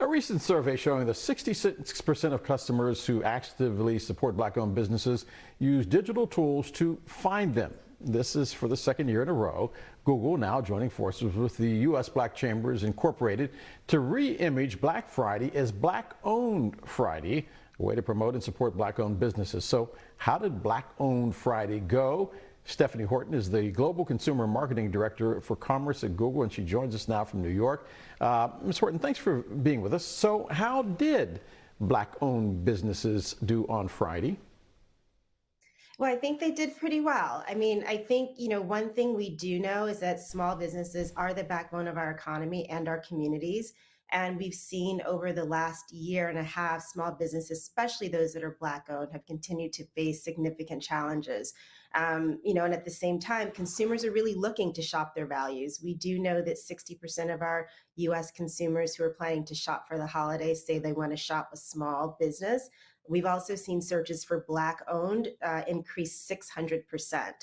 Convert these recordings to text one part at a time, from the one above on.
recent survey showing that 66% of customers who actively support Black-owned businesses use digital tools to find them. This is for the second year in a row. Google now joining forces with the U.S. Black Chambers Incorporated to re-image Black Friday as Black-owned Friday, a way to promote and support Black-owned businesses. So how did Black-owned Friday go? Stephanie Horton is the Global Consumer Marketing Director for Commerce at Google, and she joins us now from New York. Ms. Horton, thanks for being with us. So how did Black-owned businesses do on Friday? Well, I think they did pretty well. I mean, I think, one thing we do know is that small businesses are the backbone of our economy and our communities. And we've seen over the last year and a half, small businesses, especially those that are Black owned, have continued to face significant challenges. And at the same time, consumers are really looking to shop their values. We do know that 60% of our US consumers who are planning to shop for the holidays say they want to shop a small business. We've also seen searches for Black owned increase 600%.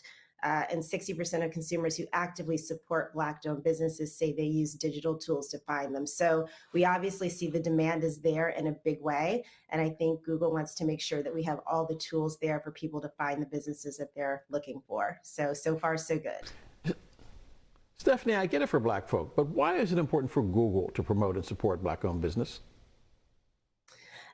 And 60% of consumers who actively support Black owned businesses say they use digital tools to find them. So we obviously see the demand is there in a big way. And I think Google wants to make sure that we have all the tools there for people to find the businesses that they're looking for. So far, so good. Stephanie, I get it for Black folk, but why is it important for Google to promote and support Black-owned business?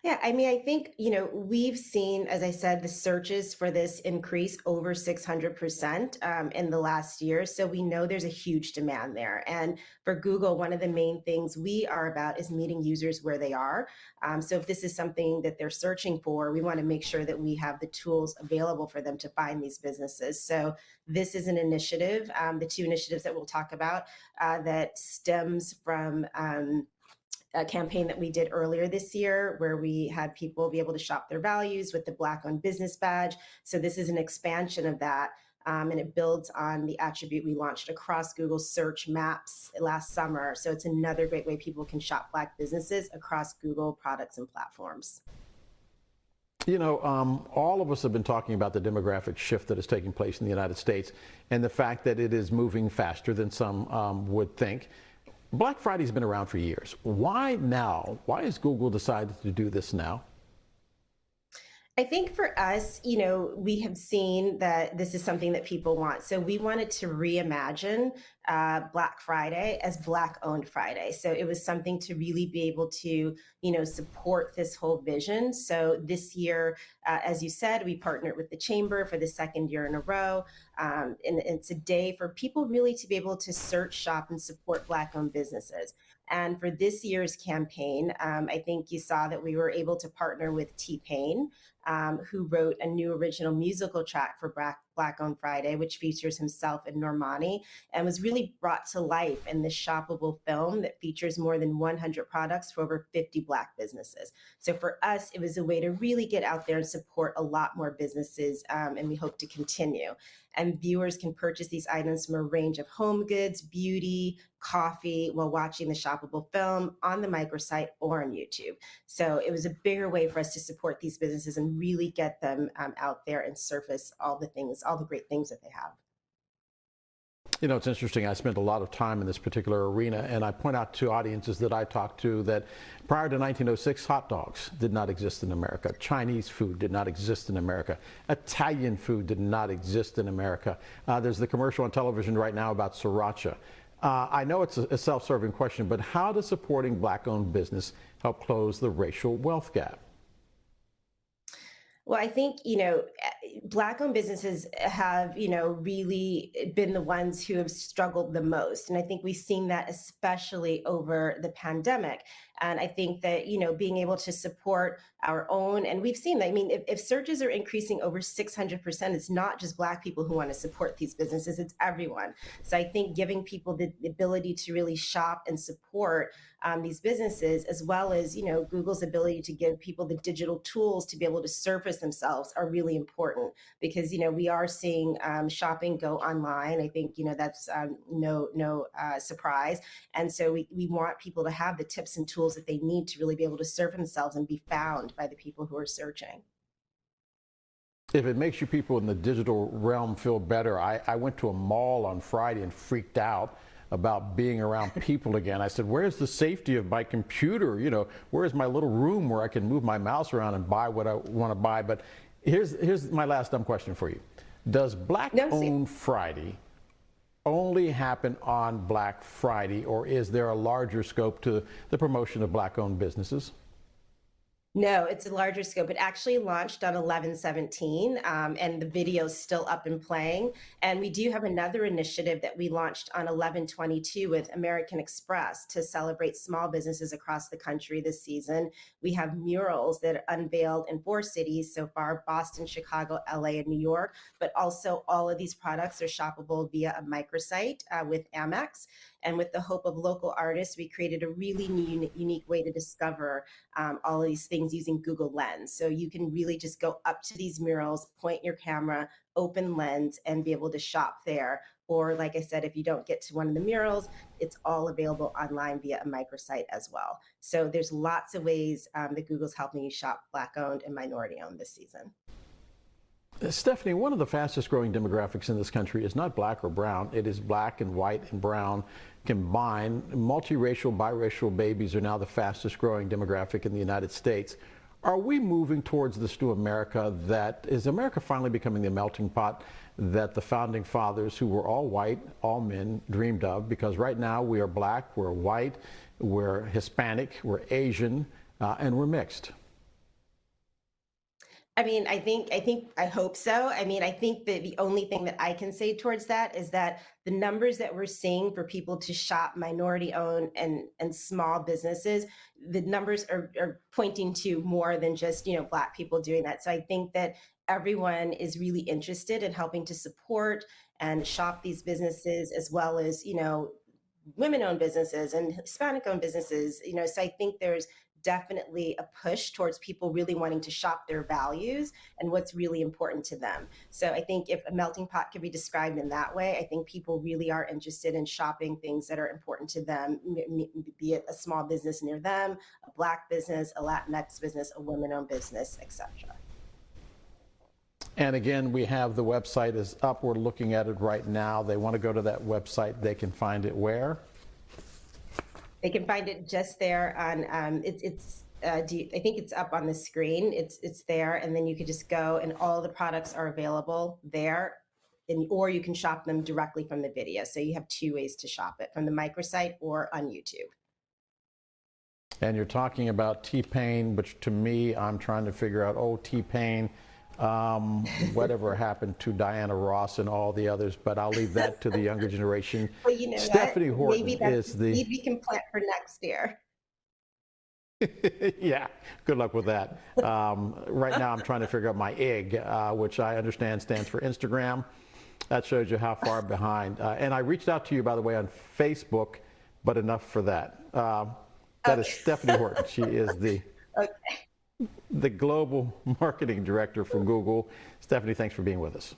Yeah, I mean, I think, we've seen, as I said, the searches for this increase over 600% in the last year. So we know there's a huge demand there. And for Google, one of the main things we are about is meeting users where they are. So if this is something that they're searching for, we want to make sure that we have the tools available for them to find these businesses. So this is an initiative, the two initiatives that we'll talk about that stems from a campaign that we did earlier this year where we had people be able to shop their values with the Black owned business badge. So this is an expansion of that. And it builds on the attribute we launched across Google Search Maps last summer. So it's another great way people can shop Black businesses across Google products and platforms. All of us have been talking about the demographic shift that is taking place in the United States and the fact that it is moving faster than some would think. Black Friday's been around for years. Why now? Why has Google decided to do this now? I think for us, we have seen that this is something that people want. So we wanted to reimagine Black Friday as Black owned Friday. So it was something to really be able to, support this whole vision. So this year, as you said, we partnered with the Chamber for the second year in a row. And it's a day for people really to be able to search, shop, and support Black owned businesses. And for this year's campaign, I think you saw that we were able to partner with T-Pain, who wrote a new original musical track for Black-owned Friday, which features himself and Normani, and was really brought to life in this shoppable film that features more than 100 products for over 50 Black businesses. So for us, it was a way to really get out there and support a lot more businesses, and we hope to continue. And viewers can purchase these items from a range of home goods, beauty, coffee, while watching the shoppable film on the microsite or on YouTube. So it was a bigger way for us to support these businesses and really get them out there and surface all the great things that they have. It's interesting. I spent a lot of time in this particular arena, and I point out to audiences that I talk to that prior to 1906, hot dogs did not exist in America. Chinese food did not exist in America. Italian food did not exist in America. There's the commercial on television right now about sriracha. I know it's a self-serving question, but how does supporting Black-owned business help close the racial wealth gap? Well, I think, Black-owned businesses have, really been the ones who have struggled the most. And I think we've seen that especially over the pandemic. And I think that, being able to support our own, and we've seen that, I mean, if searches are increasing over 600%, it's not just Black people who want to support these businesses, it's everyone. So I think giving people the ability to really shop and support these businesses, as well as, Google's ability to give people the digital tools to be able to surface themselves are really important because, we are seeing shopping go online. I think, that's no surprise. And so we want people to have the tips and tools that they need to really be able to serve themselves and be found by the people who are searching. If it makes you people in the digital realm feel better, I went to a mall on Friday and freaked out about being around people again. I said, where's the safety of my computer? You know, where's my little room where I can move my mouse around and buy what I want to buy? But here's my last dumb question for you. Does Black-Owned Friday only happen on Black Friday, or is there a larger scope to the promotion of Black-owned businesses? No, it's a larger scope. It actually launched on 11/17, and the video is still up and playing. And we do have another initiative that we launched on 11/22 with American Express to celebrate small businesses across the country this season. We have murals that are unveiled in 4 cities so far: Boston, Chicago, LA, and New York. But also all of these products are shoppable via a microsite with Amex. And with the hope of local artists, we created a really unique way to discover all of these things using Google Lens. So you can really just go up to these murals, point your camera, open Lens, and be able to shop there. Or like I said, if you don't get to one of the murals, it's all available online via a microsite as well. So there's lots of ways that Google's helping you shop Black-owned and minority-owned this season. Stephanie, one of the fastest growing demographics in this country is not black or brown. It is black and white and brown combined. Multiracial, biracial babies are now the fastest growing demographic in the United States. Are we moving towards this new America? That is America finally becoming the melting pot that the founding fathers, who were all white, all men, dreamed of? Because right now we are black, we're white, we're Hispanic, we're Asian, and we're mixed. I mean, I hope so. I mean, I think that the only thing that I can say towards that is that the numbers that we're seeing for people to shop minority owned and small businesses, the numbers are pointing to more than just, Black people doing that. So I think that everyone is really interested in helping to support and shop these businesses, as well as, women owned businesses and Hispanic owned businesses, so I think there's definitely a push towards people really wanting to shop their values and what's really important to them. So I think if a melting pot can be described in that way, I think people really are interested in shopping things that are important to them, be it a small business near them, a Black business, a Latinx business, a women-owned business, etc. And again, we have the website is up. We're looking at it right now. They want to go to that website. They can find it where? They can find it just there on I think it's up on the screen. It's there, and then you could just go, and all the products are available there, or you can shop them directly from the video. So you have 2 ways to shop it: from the microsite or on YouTube. And you're talking about T-Pain, which to me, I'm trying to figure out, T-Pain, whatever happened to Diana Ross and all the others, but I'll leave that to the younger generation. Well, you know Stephanie what? Horton Maybe that's is the the... seed we can plant for next year. Yeah, good luck with that. Right now I'm trying to figure out my IG, which I understand stands for Instagram. That shows you how far behind. And I reached out to you, by the way, on Facebook, but enough for that. That is Stephanie Horton. She is the global marketing director for Google. Stephanie, thanks for being with us.